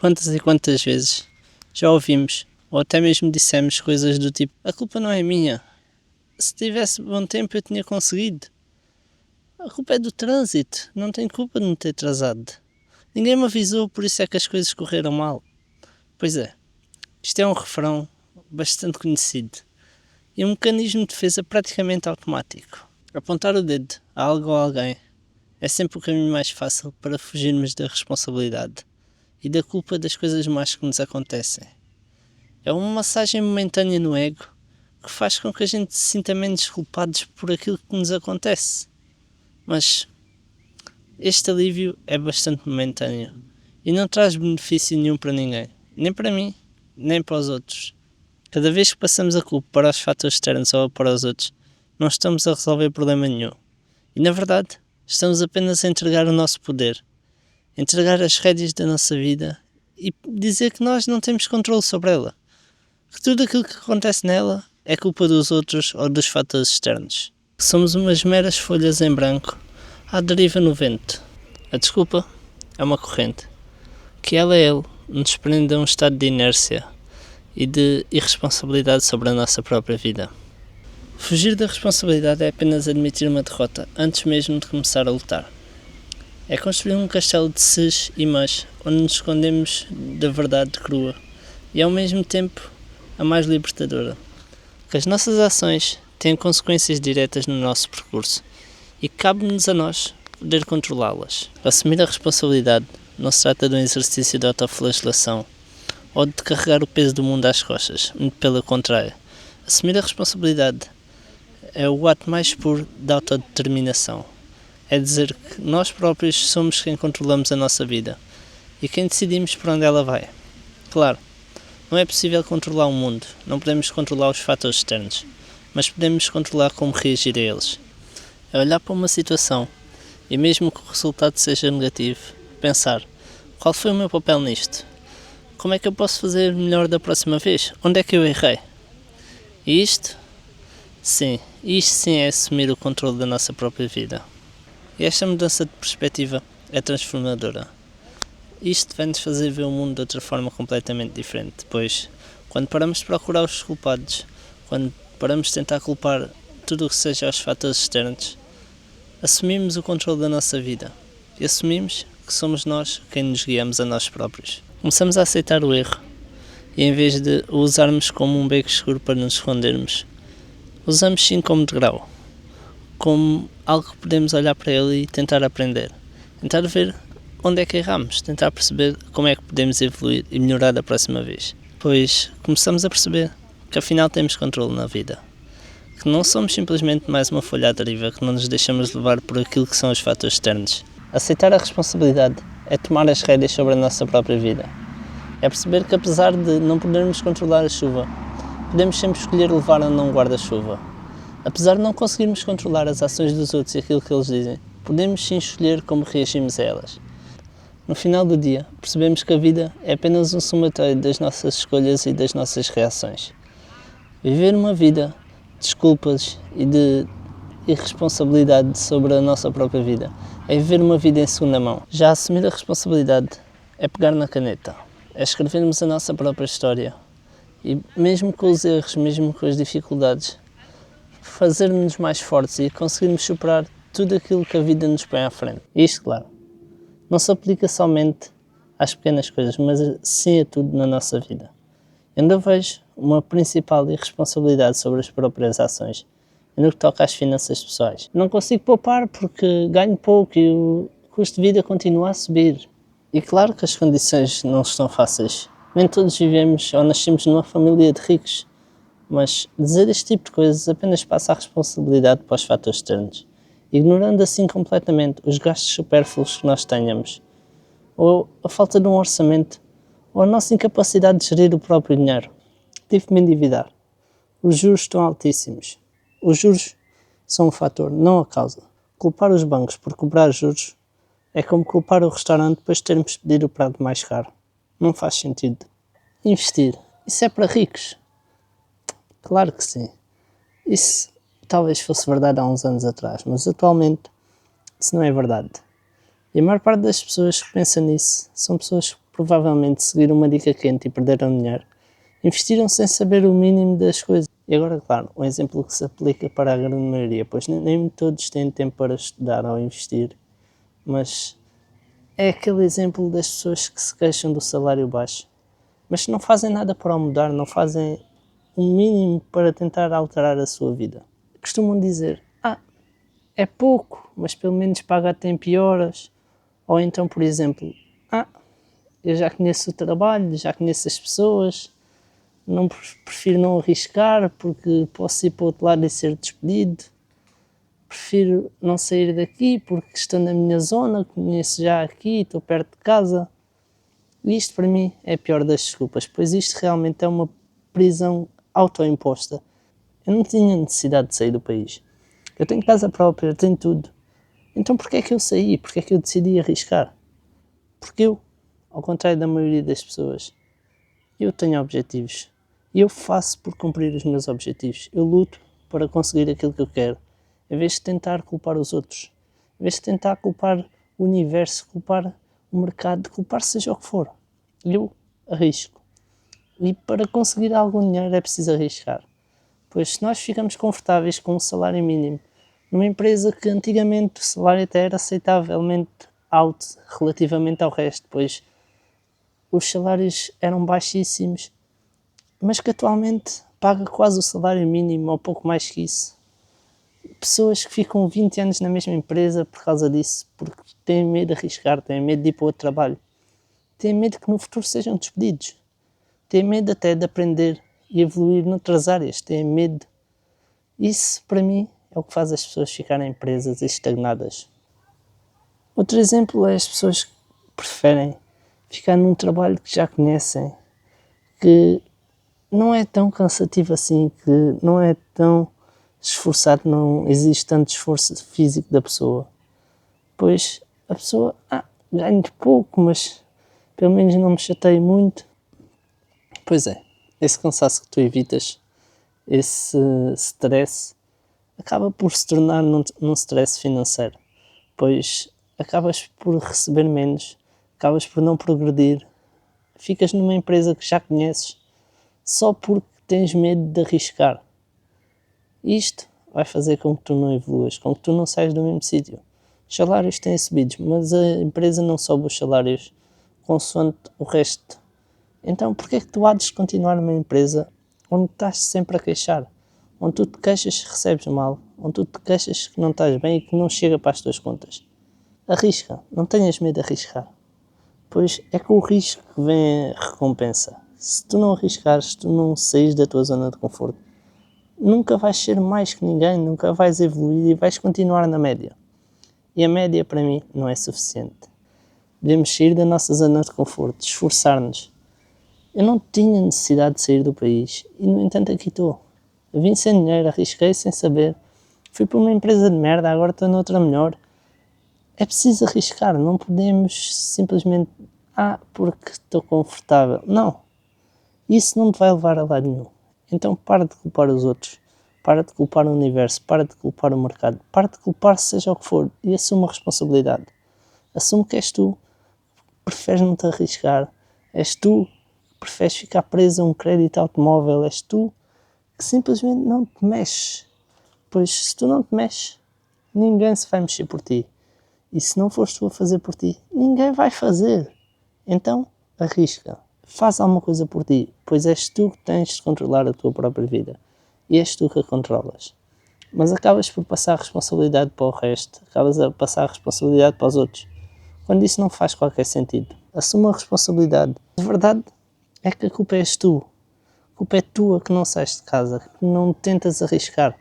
Quantas e quantas vezes já ouvimos, ou até mesmo dissemos coisas do tipo: a culpa não é minha, se tivesse bom tempo eu tinha conseguido. A culpa é do trânsito, não tenho culpa de me ter atrasado. Ninguém me avisou, por isso é que as coisas correram mal. Pois é, isto é um refrão bastante conhecido e um mecanismo de defesa praticamente automático. Apontar o dedo a algo ou a alguém é sempre o caminho mais fácil para fugirmos da responsabilidade e da culpa das coisas más que nos acontecem. É uma massagem momentânea no ego que faz com que a gente se sinta menos culpados por aquilo que nos acontece. Mas este alívio é bastante momentâneo e não traz benefício nenhum para ninguém, nem para mim, nem para os outros. Cada vez que passamos a culpa para os fatores externos ou para os outros, não estamos a resolver problema nenhum. E na verdade, estamos apenas a entregar o nosso poder, entregar as rédeas da nossa vida e dizer que nós não temos controle sobre ela. Que tudo aquilo que acontece nela é culpa dos outros ou dos fatores externos. Que somos umas meras folhas em branco à deriva no vento. A desculpa é uma corrente, que ela é ele, nos prende a um estado de inércia e de irresponsabilidade sobre a nossa própria vida. Fugir da responsabilidade é apenas admitir uma derrota antes mesmo de começar a lutar. É construir um castelo de ses e mas, onde nos escondemos da verdade crua e ao mesmo tempo a mais libertadora. Que as nossas ações têm consequências diretas no nosso percurso e cabe-nos a nós poder controlá-las. Assumir a responsabilidade não se trata de um exercício de autoflagelação ou de carregar o peso do mundo às costas, muito pelo contrário. Assumir a responsabilidade é o ato mais puro da autodeterminação. É dizer que nós próprios somos quem controlamos a nossa vida e quem decidimos para onde ela vai. Claro, não é possível controlar o mundo, não podemos controlar os fatores externos, mas podemos controlar como reagir a eles. É olhar para uma situação e mesmo que o resultado seja negativo, pensar: qual foi o meu papel nisto? Como é que eu posso fazer melhor da próxima vez? Onde é que eu errei? E isto sim é assumir o controle da nossa própria vida. E esta mudança de perspectiva é transformadora. Isto vai-nos fazer ver o mundo de outra forma completamente diferente, pois quando paramos de procurar os culpados, quando paramos de tentar culpar tudo o que seja os fatores externos, assumimos o controle da nossa vida e assumimos que somos nós quem nos guiamos a nós próprios. Começamos a aceitar o erro e em vez de o usarmos como um beco escuro para nos escondermos, usamos sim como degrau, como algo que podemos olhar para ele e tentar aprender, tentar ver onde é que erramos, tentar perceber como é que podemos evoluir e melhorar da próxima vez. Pois começamos a perceber que afinal temos controle na vida, que não somos simplesmente mais uma folha à deriva, que não nos deixamos levar por aquilo que são os fatores externos. Aceitar a responsabilidade é tomar as rédeas sobre a nossa própria vida. É perceber que apesar de não podermos controlar a chuva, podemos sempre escolher levar ou não um guarda-chuva. Apesar de não conseguirmos controlar as ações dos outros e aquilo que eles dizem, podemos sim escolher como reagimos a elas. No final do dia, percebemos que a vida é apenas um somatório das nossas escolhas e das nossas reações. Viver uma vida de desculpas e de irresponsabilidade sobre a nossa própria vida é viver uma vida em segunda mão. Já assumir a responsabilidade é pegar na caneta, é escrevermos a nossa própria história e mesmo com os erros, mesmo com as dificuldades, fazermos-nos mais fortes e conseguirmos superar tudo aquilo que a vida nos põe à frente. Isto, claro, não se aplica somente às pequenas coisas, mas sim a tudo na nossa vida. Eu ainda vejo uma principal irresponsabilidade sobre as próprias ações no que toca às finanças pessoais. Não consigo poupar porque ganho pouco e o custo de vida continua a subir. E claro que as condições não estão fáceis. Nem todos vivemos ou nascemos numa família de ricos, mas dizer este tipo de coisas apenas passa a responsabilidade para os fatores externos, ignorando assim completamente os gastos supérfluos que nós tenhamos, ou a falta de um orçamento, ou a nossa incapacidade de gerir o próprio dinheiro. Tive de me endividar. Os juros estão altíssimos. Os juros são um fator, não a causa. Culpar os bancos por cobrar juros é como culpar o restaurante depois de termos pedido o prato mais caro. Não faz sentido. Investir, isso é para ricos. Claro que sim. Isso talvez fosse verdade há uns anos atrás, mas atualmente isso não é verdade. E a maior parte das pessoas que pensam nisso são pessoas que provavelmente seguiram uma dica quente e perderam dinheiro, investiram sem saber o mínimo das coisas. E agora, claro, um exemplo que se aplica para a grande maioria, pois nem todos têm tempo para estudar ou investir, mas é aquele exemplo das pessoas que se queixam do salário baixo, mas não fazem nada para o mudar, não fazem o mínimo para tentar alterar a sua vida. Costumam dizer, é pouco, mas pelo menos paga a tempo e horas. Ou então, por exemplo, eu já conheço o trabalho, já conheço as pessoas, prefiro não arriscar porque posso ir para o outro lado e ser despedido. Prefiro não sair daqui porque estou na minha zona, conheço já aqui, estou perto de casa. E isto para mim é a pior das desculpas, pois isto realmente é uma prisão autoimposta. Eu não tinha necessidade de sair do país. Eu tenho casa própria, eu tenho tudo. Então porquê é que eu saí? Porquê é que eu decidi arriscar? Porque eu, ao contrário da maioria das pessoas, eu tenho objetivos. E eu faço por cumprir os meus objetivos. Eu luto para conseguir aquilo que eu quero. Em vez de tentar culpar os outros. Em vez de tentar culpar o universo, culpar o mercado, culpar seja o que for. Eu arrisco. E para conseguir algum dinheiro é preciso arriscar. Pois se nós ficamos confortáveis com um salário mínimo, numa empresa que antigamente o salário até era aceitavelmente alto relativamente ao resto, pois os salários eram baixíssimos, mas que atualmente paga quase o salário mínimo ou pouco mais que isso. Pessoas que ficam 20 anos na mesma empresa por causa disso, porque têm medo de arriscar, têm medo de ir para outro trabalho, têm medo que no futuro sejam despedidos, têm medo até de aprender e evoluir noutras áreas, têm medo. Isso, para mim, é o que faz as pessoas ficarem presas e estagnadas. Outro exemplo é as pessoas que preferem ficar num trabalho que já conhecem, que não é tão cansativo assim, que não é tão esforçado, não existe tanto esforço físico da pessoa. Pois a pessoa, ganho pouco, mas pelo menos não me chatei muito. Pois é, esse cansaço que tu evitas, esse stress, acaba por se tornar num stress financeiro, pois acabas por receber menos, acabas por não progredir, ficas numa empresa que já conheces, só porque tens medo de arriscar. Isto vai fazer com que tu não evoluas, com que tu não saias do mesmo sítio. Os salários têm subido, mas a empresa não sobe os salários consoante o resto. Então porquê é que tu há de continuar numa empresa onde estás sempre a queixar? Onde tu te queixas que recebes mal, onde tu te queixas que não estás bem e que não chega para as tuas contas. Arrisca, não tenhas medo de arriscar. Pois é com o risco que vem a recompensa. Se tu não arriscares, se tu não saís da tua zona de conforto, nunca vais ser mais que ninguém, nunca vais evoluir e vais continuar na média. E a média para mim não é suficiente. Devemos sair da nossa zona de conforto, esforçar-nos. Eu não tinha necessidade de sair do país e no entanto aqui estou. Eu vim sem dinheiro, arrisquei sem saber. Fui para uma empresa de merda, agora estou noutra melhor. É preciso arriscar, não podemos simplesmente, porque estou confortável. Não, isso não te vai levar a lado nenhum. Então para de culpar os outros, para de culpar o universo, para de culpar o mercado, para de culpar seja o que for e assume a responsabilidade. Assume que és tu, preferes não te arriscar, és tu que preferes ficar preso a um crédito automóvel, és tu que simplesmente não te mexes. Pois se tu não te mexes, ninguém se vai mexer por ti. E se não fores tu a fazer por ti, ninguém vai fazer. Então, arrisca. Faz alguma coisa por ti, pois és tu que tens de controlar a tua própria vida. E és tu que a controlas. Mas acabas por passar a responsabilidade para o resto. Acabas a passar a responsabilidade para os outros. Quando isso não faz qualquer sentido. Assuma a responsabilidade. A verdade é que a culpa és tu. A culpa é tua que não sais de casa, que não tentas arriscar.